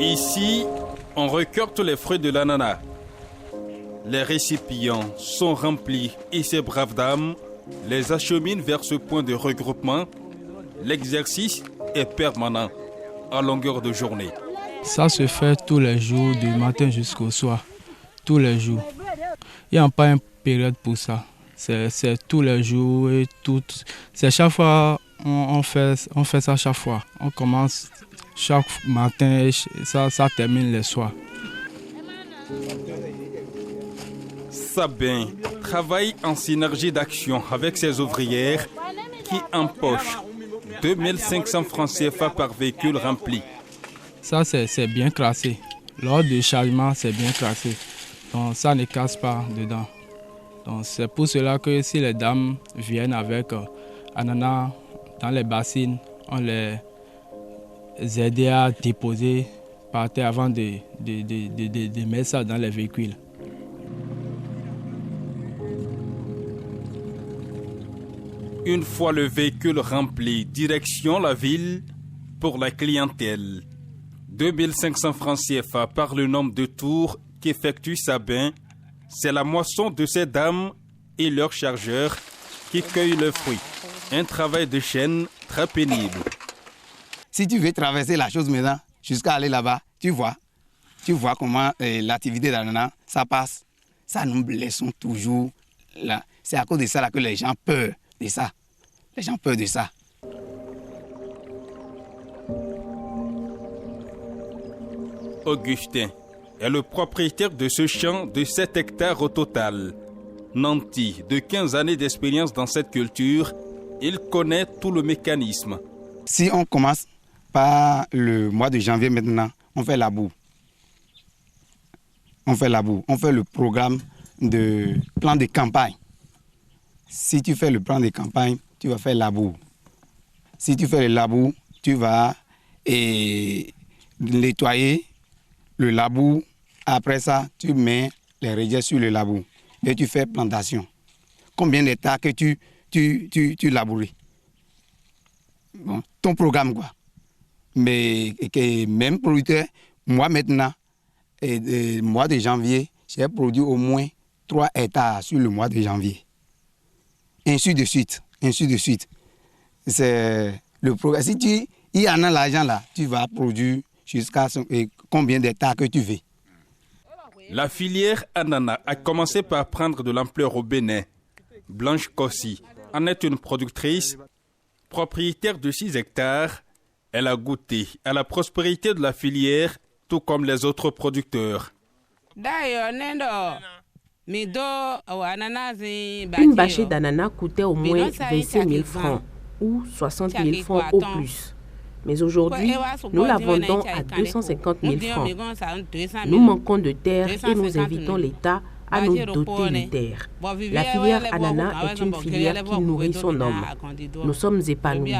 Ici, on récolte les fruits de l'ananas. Les récipients sont remplis et ces braves dames les acheminent vers ce point de regroupement. L'exercice est permanent, à longueur de journée. Ça se fait tous les jours, du matin jusqu'au soir. Tous les jours. Il n'y a pas une période pour ça. C'est tous les jours et tout. C'est chaque fois, on fait ça chaque fois. On commence chaque matin et ça termine le soir. Sabin travaille en synergie d'action avec ses ouvrières qui empochent 2500 francs CFA par véhicule rempli. Ça, c'est bien classé. Lors du chargement, c'est bien classé. Donc, ça ne casse pas dedans. Donc, c'est pour cela que si les dames viennent avec ananas dans les bassines, on les aide à déposer par terre avant de mettre ça dans les véhicules. Une fois le véhicule rempli, direction la ville pour la clientèle. 2500 francs CFA par le nombre de tours qu'effectue Sabin. C'est la moisson de ces dames et leurs chargeurs qui cueillent le fruit. Un travail de chaîne très pénible. Si tu veux traverser la chose maintenant, jusqu'à aller là-bas, tu vois comment l'activité d'ananas, ça passe. Ça nous blessons toujours. Là. C'est à cause de ça là, que les gens peur de ça. Les gens peur de ça. Augustin est le propriétaire de ce champ de 7 hectares au total. Nanti, de 15 années d'expérience dans cette culture, il connaît tout le mécanisme. Si on commence par le mois de janvier maintenant, on fait la boue. On fait le programme de plan de campagne. Si tu fais le plan de campagne, tu vas faire la boue. Si tu fais le labour, tu vas nettoyer le labour. Après ça, tu mets les rejets sur le labour et tu fais plantation. Combien d'hectares que tu laboures? Bon, ton programme quoi. Mais que même producteur, moi maintenant, mois de janvier, j'ai produit au moins 3 hectares sur le mois de janvier. Ainsi de suite. C'est le programme. Si il y en a l'argent là, tu vas produire jusqu'à combien d'hectares que tu veux. La filière ananas a commencé par prendre de l'ampleur au Bénin. Blanche Kossi en est une productrice, propriétaire de 6 hectares. Elle a goûté à la prospérité de la filière, tout comme les autres producteurs. Une bâchée d'ananas coûtait au moins 25 000 francs ou 60 000 francs au plus. Mais aujourd'hui, nous la vendons à 250 000 francs. Nous manquons de terre et nous invitons l'État à nous doter de terre. La filière ananas est une filière qui nourrit son homme. Nous sommes épanouis.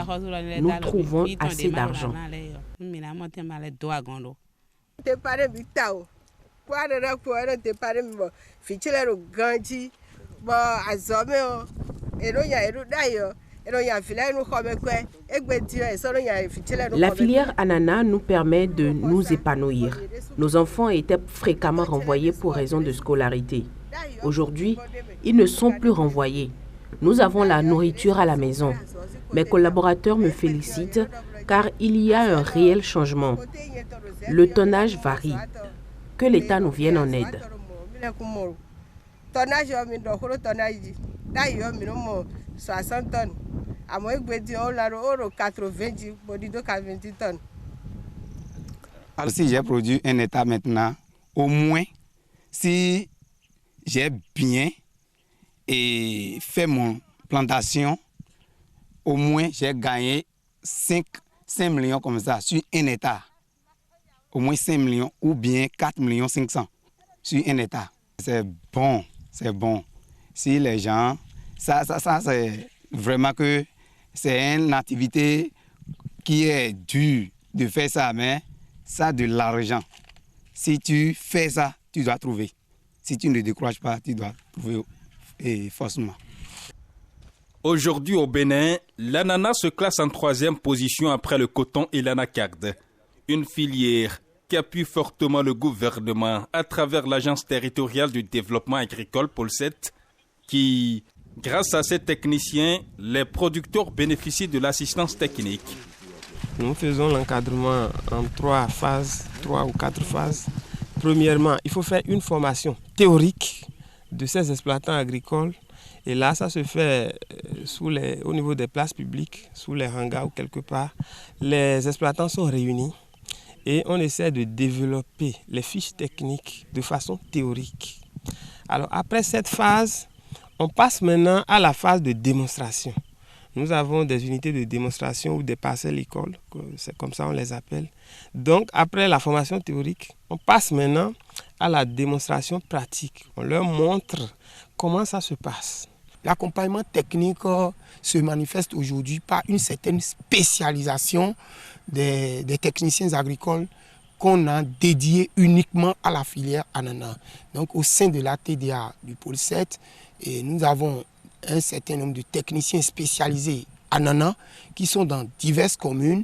Nous trouvons assez d'argent. La filière ananas nous permet de nous épanouir. Nos enfants étaient fréquemment renvoyés pour raison de scolarité. Aujourd'hui, ils ne sont plus renvoyés. Nous avons la nourriture à la maison. Mes collaborateurs me félicitent car il y a un réel changement. Le tonnage varie. Que l'État nous vienne en aide. Alors si j'ai produit un hectare maintenant, au moins, si j'ai bien fait mon plantation, au moins j'ai gagné 5 millions comme ça sur un hectare. Au moins 5 millions ou bien 4 millions 500 sur un hectare. C'est bon. Si les gens, ça c'est vraiment que c'est une activité qui est dure de faire ça, mais ça a de l'argent. Si tu fais ça, tu dois trouver. Si tu ne décroches pas, tu dois trouver forcément. Aujourd'hui au Bénin, l'ananas se classe en 3e position après le coton et l'anacarde. Une filière qui appuie fortement le gouvernement à travers l'Agence territoriale du développement agricole Polset, qui, grâce à ces techniciens, les producteurs bénéficient de l'assistance technique. Nous faisons l'encadrement en 3 ou 4 phases. Premièrement, il faut faire une formation théorique de ces exploitants agricoles. Et là, ça se fait au niveau des places publiques, sous les hangars ou quelque part. Les exploitants sont réunis et on essaie de développer les fiches techniques de façon théorique. Alors après cette phase, on passe maintenant à la phase de démonstration. Nous avons des unités de démonstration ou des parcelles écoles, c'est comme ça on les appelle. Donc après la formation théorique, on passe maintenant à la démonstration pratique. On leur montre comment ça se passe. L'accompagnement technique se manifeste aujourd'hui par une certaine spécialisation des techniciens agricoles qu'on a dédiés uniquement à la filière ananas. Donc au sein de la TDA du pôle 7, nous avons un certain nombre de techniciens spécialisés ananas qui sont dans diverses communes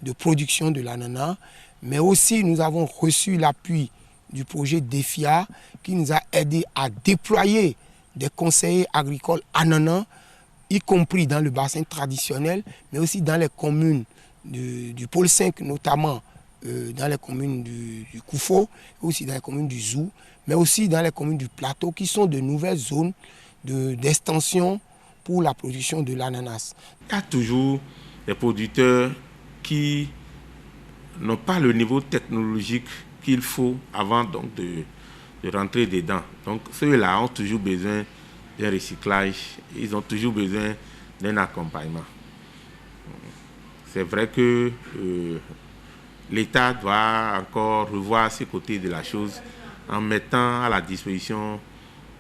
de production de l'ananas, mais aussi nous avons reçu l'appui du projet DEFIA qui nous a aidé à déployer des conseillers agricoles ananas, y compris dans le bassin traditionnel, mais aussi dans les communes du pôle 5, notamment dans les communes du Koufo, aussi dans les communes du Zou, mais aussi dans les communes du Plateau, qui sont de nouvelles zones d'extension pour la production de l'ananas. Il y a toujours des producteurs qui n'ont pas le niveau technologique qu'il faut avant donc de rentrer dedans. Donc ceux-là ont toujours besoin d'un recyclage, ils ont toujours besoin d'un accompagnement. C'est vrai que l'État doit encore revoir ce côté de la chose en mettant à la disposition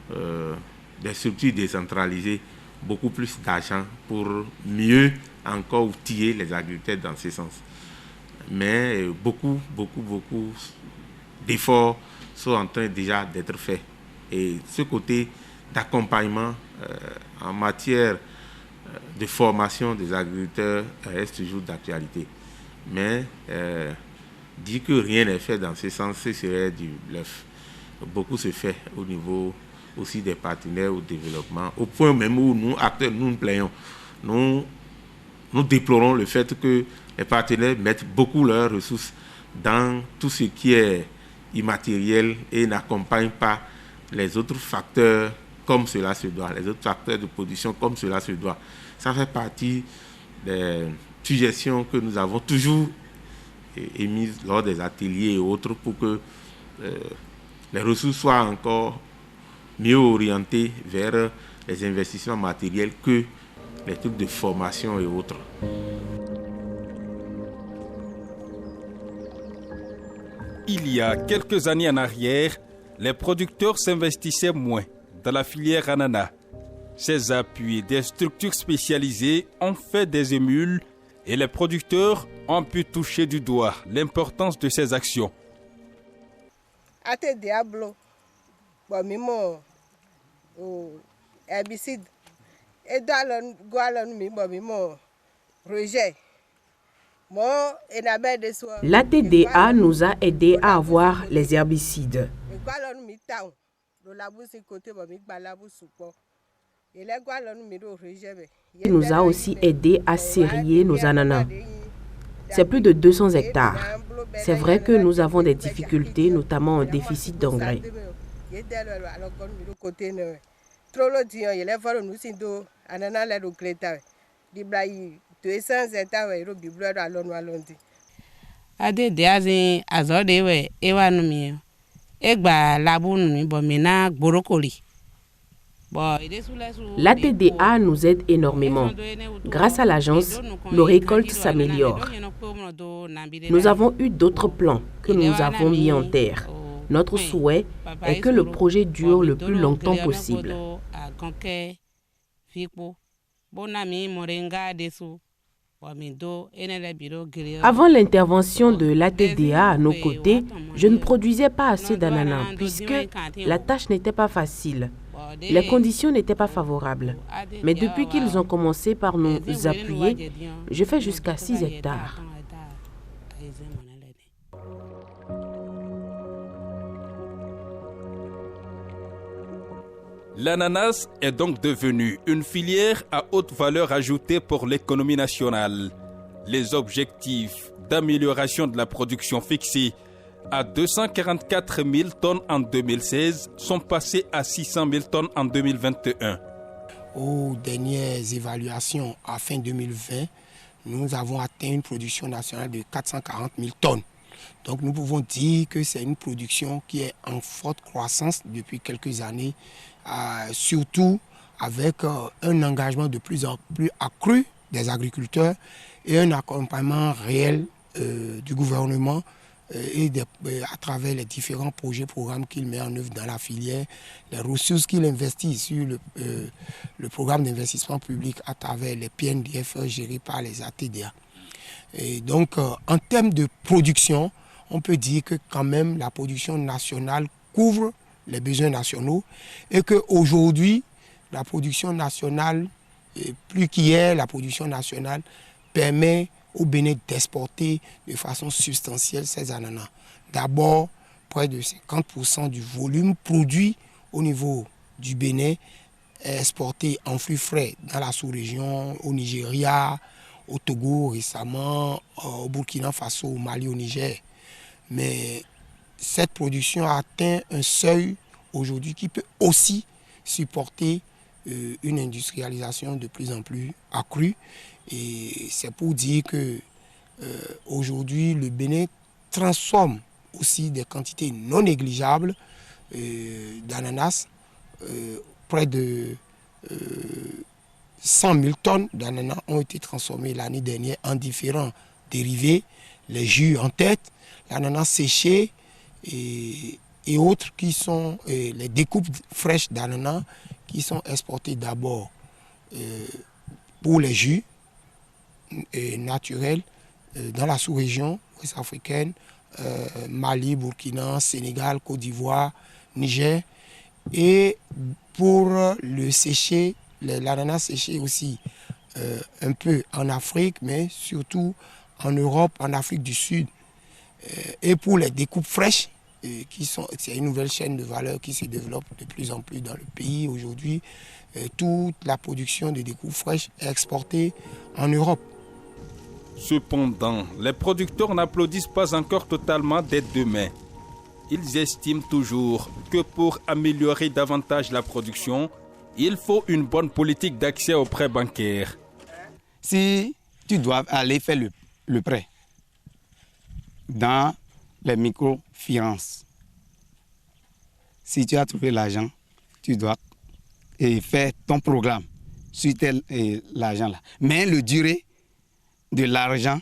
des structures décentralisées beaucoup plus d'argent pour mieux encore outiller les agriculteurs dans ce sens. Mais beaucoup d'efforts sont en train déjà d'être faits. Et ce côté d'accompagnement en matière de formation des agriculteurs reste toujours d'actualité. Mais dire que rien n'est fait dans ce sens, ce serait du bluff. Beaucoup se fait au niveau aussi des partenaires au développement, au point même où nous, acteurs, nous plaignons. Nous déplorons le fait que les partenaires mettent beaucoup leurs ressources dans tout ce qui est immatériel et n'accompagnent pas les autres facteurs comme cela se doit, les autres facteurs de production comme cela se doit. Ça fait partie des suggestions que nous avons toujours émises lors des ateliers et autres pour que les ressources soient encore mieux orientées vers les investissements matériels que les trucs de formation et autres. Il y a quelques années en arrière, les producteurs s'investissaient moins dans la filière ananas. Ces appuis des structures spécialisées ont fait des émules et les producteurs ont pu toucher du doigt l'importance de ces actions. Herbicide et rejet. La TDA nous a aidés à avoir les herbicides. Il nous a aussi aidés à serrer nos ananas. C'est plus de 200 hectares. C'est vrai que nous avons des difficultés, notamment un déficit d'engrais. La TDA nous aide énormément. Grâce à l'agence, nos récoltes s'améliorent. Nous avons eu d'autres plans que nous avons mis en terre. Notre souhait est que le projet dure le plus longtemps possible. Avant l'intervention de l'ATDA à nos côtés, je ne produisais pas assez d'ananas puisque la tâche n'était pas facile. Les conditions n'étaient pas favorables. Mais depuis qu'ils ont commencé par nous appuyer, je fais jusqu'à 6 hectares. L'ananas est donc devenu une filière à haute valeur ajoutée pour l'économie nationale. Les objectifs d'amélioration de la production fixés à 244 000 tonnes en 2016 sont passés à 600 000 tonnes en 2021. Aux dernières évaluations à fin 2020, nous avons atteint une production nationale de 440 000 tonnes. Donc nous pouvons dire que c'est une production qui est en forte croissance depuis quelques années, surtout avec un engagement de plus en plus accru des agriculteurs et un accompagnement réel du gouvernement et à travers les différents projets, programmes qu'il met en œuvre dans la filière, les ressources qu'il investit sur le programme d'investissement public à travers les PNDF gérés par les ATDA. Et donc, en termes de production, on peut dire que quand même la production nationale couvre les besoins nationaux et qu'aujourd'hui, la production nationale, plus qu'hier, la production nationale permet au Bénin d'exporter de façon substantielle ces ananas. D'abord, près de 50% du volume produit au niveau du Bénin est exporté en flux frais dans la sous-région, au Nigeria, au Togo récemment, au Burkina Faso, au Mali, au Niger. Mais cette production a atteint un seuil aujourd'hui qui peut aussi supporter une industrialisation de plus en plus accrue. Et c'est pour dire que aujourd'hui le Bénin transforme aussi des quantités non négligeables d'ananas. Près de 100 000 tonnes d'ananas ont été transformées l'année dernière en différents dérivés, les jus en tête, l'ananas séché et autres qui sont les découpes fraîches d'ananas qui sont exportées d'abord pour les jus naturels dans la sous-région ouest-africaine, Mali, Burkina, Sénégal, Côte d'Ivoire, Niger, et pour le séché, l'ananas séché aussi un peu en Afrique, mais surtout en Europe, en Afrique du Sud. Et pour les découpes fraîches, c'est une nouvelle chaîne de valeur qui se développe de plus en plus dans le pays aujourd'hui. Toute la production de découpes fraîches est exportée en Europe. Cependant, les producteurs n'applaudissent pas encore totalement dès demain. Ils estiment toujours que pour améliorer davantage la production, il faut une bonne politique d'accès aux prêts bancaires. Si tu dois aller faire le prêt dans les microfinances, si tu as trouvé l'argent, tu dois faire ton programme sur l'argent-là. Mais le durée de l'argent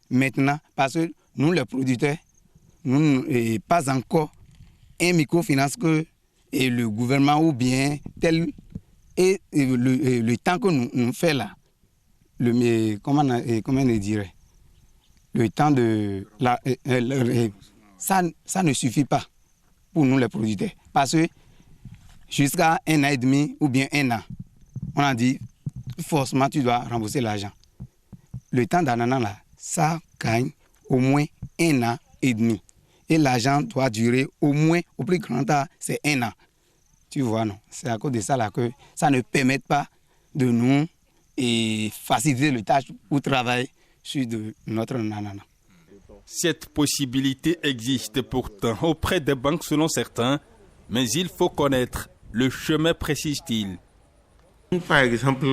maintenant, parce que nous les producteurs, nous pas encore un microfinance que le gouvernement ou bien tel et le temps que nous fait là, comment on dirait, le temps de ça ne suffit pas pour nous les producteurs, parce que jusqu'à 1 an et demi ou bien 1 an, on a dit forcément tu dois rembourser l'argent. Le temps d'ananas là, ça gagne au moins 1 an et demi. Et l'argent doit durer au moins, au plus grand temps, c'est 1 an. Tu vois, non? C'est à cause de ça là que ça ne permet pas de nous faciliter le tâche pour travailler sur notre ananas. Cette possibilité existe pourtant auprès des banques selon certains, mais il faut connaître le chemin, précise-t-il. Par exemple,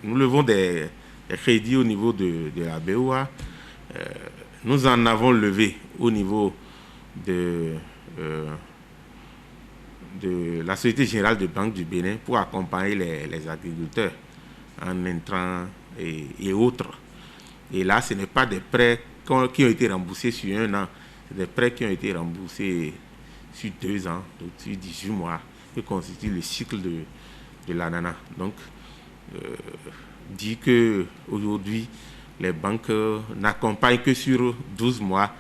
nous levons des crédits au niveau de la BOA. Nous en avons levé au niveau de la Société Générale de Banque du Bénin pour accompagner les agriculteurs en intrants et autres. Et là, ce n'est pas des prêts qui ont été remboursés sur 1 an, c'est des prêts qui ont été remboursés sur 2 ans, donc sur 18 mois, qui constituent le cycle de l'ananas. Donc, dit qu'aujourd'hui, les banques n'accompagnent que sur 12 mois.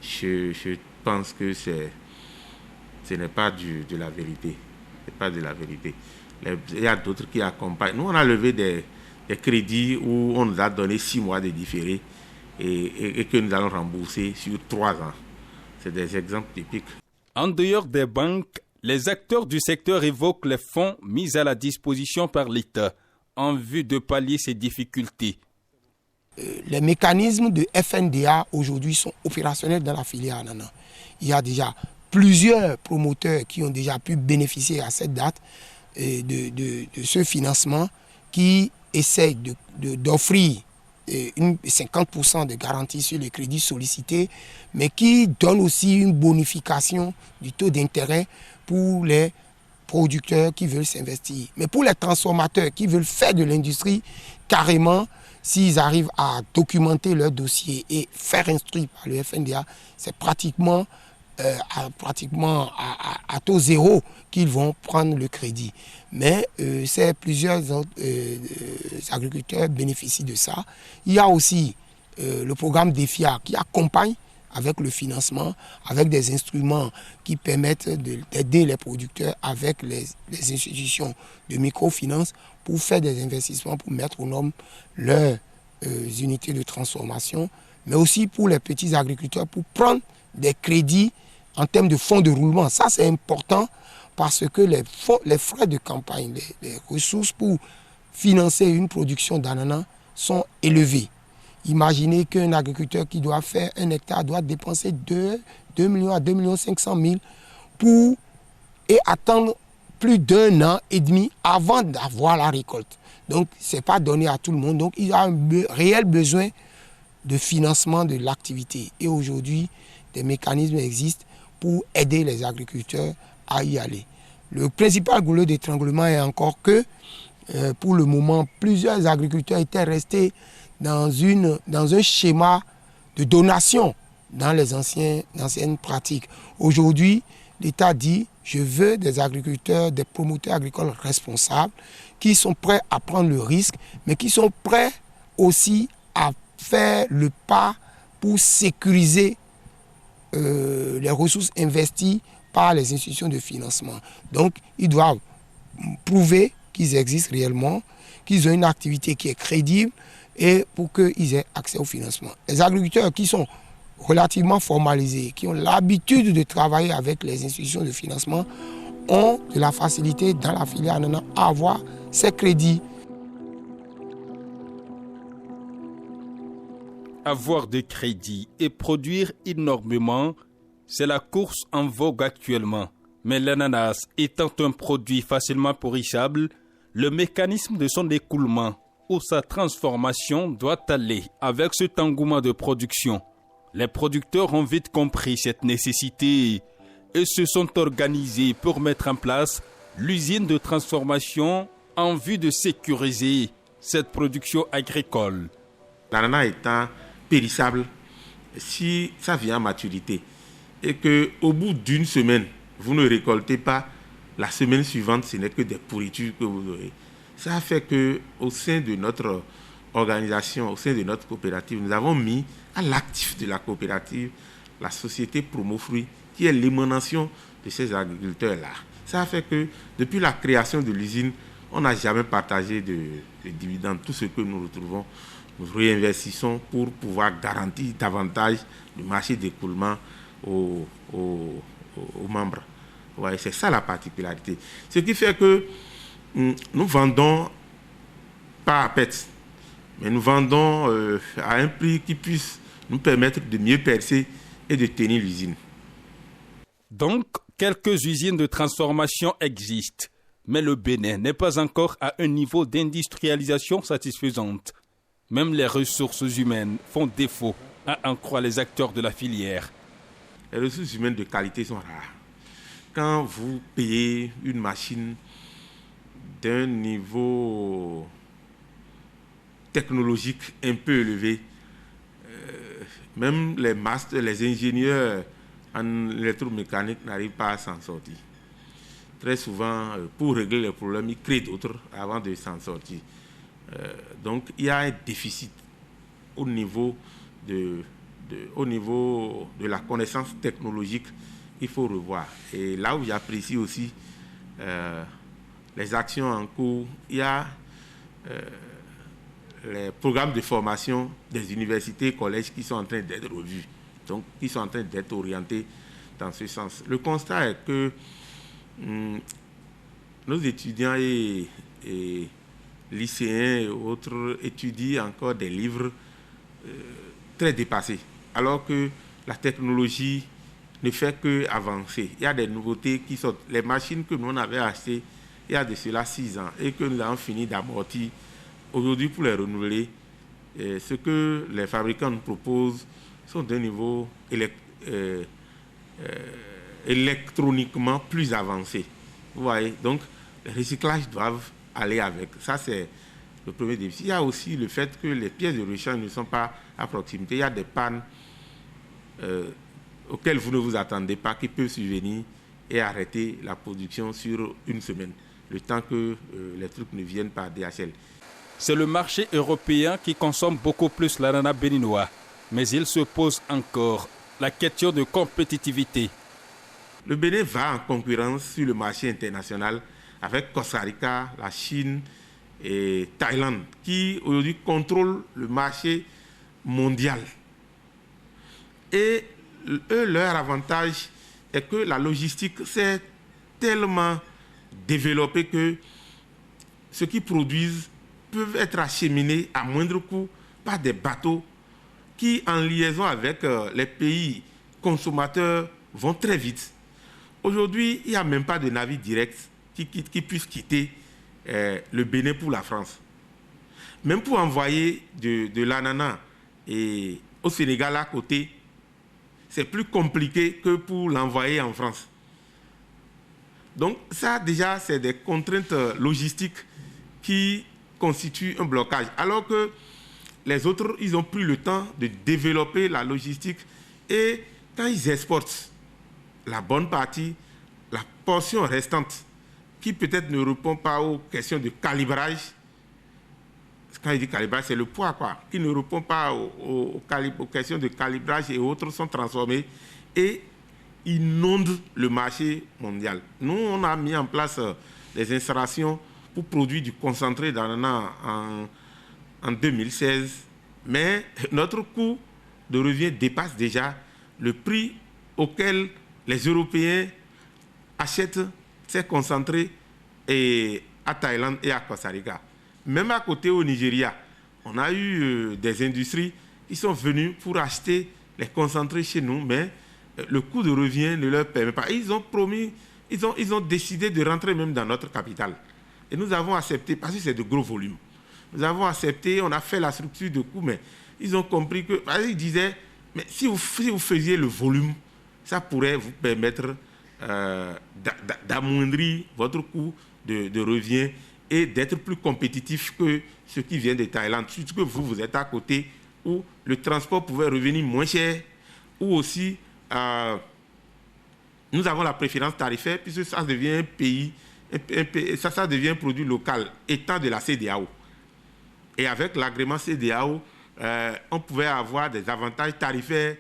Je pense que ce n'est pas de la vérité. Ce n'est pas de la vérité. Il y a d'autres qui accompagnent. Nous, on a levé des crédits où on nous a donné 6 mois de différé et que nous allons rembourser sur 3 ans. C'est des exemples typiques. En dehors des banques, Les acteurs du secteur évoquent les fonds mis à la disposition par l'État en vue de pallier ces difficultés. Les mécanismes de FNDA aujourd'hui sont opérationnels dans la filière ananas. Il y a déjà plusieurs promoteurs qui ont déjà pu bénéficier à cette date de ce financement, qui essayent d'offrir 50% de garantie sur les crédits sollicités, mais qui donnent aussi une bonification du taux d'intérêt pour les producteurs qui veulent s'investir. Mais pour les transformateurs qui veulent faire de l'industrie, carrément, s'ils arrivent à documenter leur dossier et faire instruire par le FNDA, c'est pratiquement à taux zéro qu'ils vont prendre le crédit. Mais plusieurs agriculteurs bénéficient de ça. Il y a aussi le programme DEFIA qui accompagne avec le financement, avec des instruments qui permettent d'aider les producteurs avec les institutions de microfinance pour faire des investissements, pour mettre aux normes leurs unités de transformation, mais aussi pour les petits agriculteurs, pour prendre des crédits en termes de fonds de roulement. Ça, c'est important parce que les frais de campagne, les ressources pour financer une production d'ananas sont élevés. Imaginez qu'un agriculteur qui doit faire 1 hectare doit dépenser 2 millions à 2 500 000 et attendre plus d'1 an et demi avant d'avoir la récolte. Donc, ce n'est pas donné à tout le monde. Donc, il y a un réel besoin de financement de l'activité. Et aujourd'hui, des mécanismes existent pour aider les agriculteurs à y aller. Le principal goulot d'étranglement est encore que, pour le moment, plusieurs agriculteurs étaient restés dans un schéma de donation dans les anciennes pratiques. Aujourd'hui, l'État dit, je veux des agriculteurs, des promoteurs agricoles responsables qui sont prêts à prendre le risque, mais qui sont prêts aussi à faire le pas pour sécuriser les ressources investies par les institutions de financement. Donc, ils doivent prouver qu'ils existent réellement, qu'ils ont une activité qui est crédible et pour qu'ils aient accès au financement. Les agriculteurs qui sont relativement formalisés, qui ont l'habitude de travailler avec les institutions de financement, ont de la facilité dans la filière ananas à avoir ces crédits. Avoir des crédits et produire énormément, c'est la course en vogue actuellement. Mais l'ananas étant un produit facilement pourrissable, le mécanisme de son écoulement ou sa transformation doit aller avec cet engouement de production. Les producteurs ont vite compris cette nécessité et se sont organisés pour mettre en place l'usine de transformation en vue de sécuriser cette production agricole. L'ananas étant périssable, si ça vient à maturité et qu'au bout d'1 semaine, vous ne récoltez pas, la semaine suivante, ce n'est que des pourritures que vous aurez. Ça fait qu'au sein de notre organisation, au sein de notre coopérative, nous avons mis à l'actif de la coopérative la société Promofruit, qui est l'émanation de ces agriculteurs-là. Ça fait que depuis la création de l'usine, on n'a jamais partagé de dividendes. Tout ce que nous retrouvons, nous réinvestissons pour pouvoir garantir davantage le marché d'écoulement aux membres. Ouais, c'est ça la particularité. Ce qui fait que nous vendons pas à perte, mais nous vendons à un prix qui puisse nous permettre de mieux percer et de tenir l'usine. Donc, quelques usines de transformation existent, mais le Bénin n'est pas encore à un niveau d'industrialisation satisfaisante. Même les ressources humaines font défaut, à en croire les acteurs de la filière. Les ressources humaines de qualité sont rares. Quand vous payez une machine d'un niveau technologique un peu élevé, même les masters, les ingénieurs en électromécanique n'arrivent pas à s'en sortir. Très souvent, pour régler les problèmes, ils créent d'autres avant de s'en sortir. Donc, il y a un déficit au niveau de la connaissance technologique. Il faut revoir. Et là où j'apprécie aussi les actions en cours, il y a les programmes de formation des universités et collèges qui sont en train d'être revus, donc qui sont en train d'être orientés dans ce sens. Le constat est que nos étudiants et lycéens et autres étudient encore des livres très dépassés, alors que la technologie ne fait qu'avancer. Il y a des nouveautés qui sortent. Les machines que nous on avait achetées il y a de cela 6 ans et que nous avons fini d'amortir, aujourd'hui pour les renouveler, ce que les fabricants nous proposent sont d'un niveau électroniquement plus avancé. Vous voyez, donc les recyclages doivent aller avec. Ça, c'est le premier défi. Il y a aussi le fait que les pièces de rechange ne sont pas à proximité. Il y a des pannes auxquelles vous ne vous attendez pas qui peuvent survenir et arrêter la production sur une semaine, le temps que les trucs ne viennent par DHL. C'est le marché européen qui consomme beaucoup plus l'ananas béninois, mais il se pose encore la question de compétitivité. Le Bénin va en concurrence sur le marché international avec Costa Rica, la Chine et Thaïlande, qui aujourd'hui contrôlent le marché mondial. Et eux, leur avantage est que la logistique s'est tellement développée que ce qu'ils produisent peuvent être acheminés à moindre coût par des bateaux qui, en liaison avec les pays consommateurs, vont très vite. Aujourd'hui, il n'y a même pas de navire direct qui puisse quitter le Bénin pour la France. Même pour envoyer de l'ananas au Sénégal à côté, c'est plus compliqué que pour l'envoyer en France. Donc ça, déjà, c'est des contraintes logistiques qui constituent un blocage. Alors que les autres, ils ont pris le temps de développer la logistique et quand ils exportent la bonne partie, la portion restante, qui peut-être ne répond pas aux questions de calibrage. Quand il dit calibrage, c'est le poids, quoi. Qui ne répond pas aux questions de calibrage et autres sont transformés et inondent le marché mondial. Nous, on a mis en place des installations pour produire du concentré d'ananas en 2016, mais notre coût de revient dépasse déjà le prix auquel les Européens achètent ces concentrés à Thaïlande et à Costa Rica. Même à côté au Nigeria, on a eu des industries qui sont venues pour acheter les concentrés chez nous, mais le coût de revient ne leur permet pas. Ils ont décidé de rentrer même dans notre capitale. Et nous avons accepté, parce que c'est de gros volumes. Nous avons accepté, on a fait la structure de coût, mais ils ont compris que, ils disaient, mais si vous faisiez le volume, ça pourrait vous permettre d'amoindrir votre coût de revient et d'être plus compétitif que ceux qui viennent de Thaïlande. Surtout que vous êtes à côté, où le transport pouvait revenir moins cher, ou aussi nous avons la préférence tarifaire, puisque ça devient un pays, ça devient un produit local, étant de la CEDEAO. Et avec l'agrément CEDEAO, on pouvait avoir des avantages tarifaires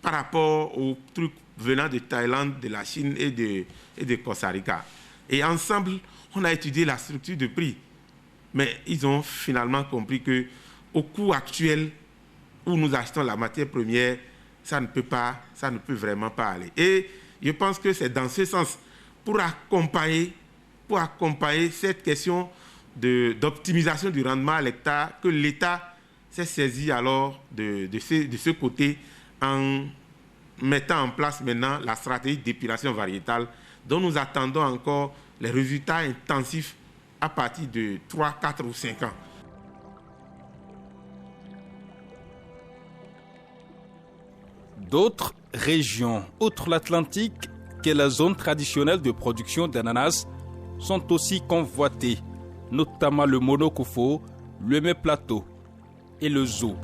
par rapport aux trucs venant de Thaïlande, de la Chine et de Costa Rica. Et ensemble, on a étudié la structure de prix. Mais ils ont finalement compris qu'au coût actuel où nous achetons la matière première, ça ne peut vraiment pas aller. Et je pense que c'est dans ce sens, pour accompagner cette question d'optimisation du rendement à l'hectare, que l'État s'est saisi alors de ce côté en mettant en place maintenant la stratégie d'épilation variétale dont nous attendons encore les résultats intensifs à partir de 3, 4 ou 5 ans. D'autres régions, outre l'Atlantique, que la zone traditionnelle de production d'ananas, sont aussi convoitées, notamment le Monokufo, le Mé Plateau et le Zou.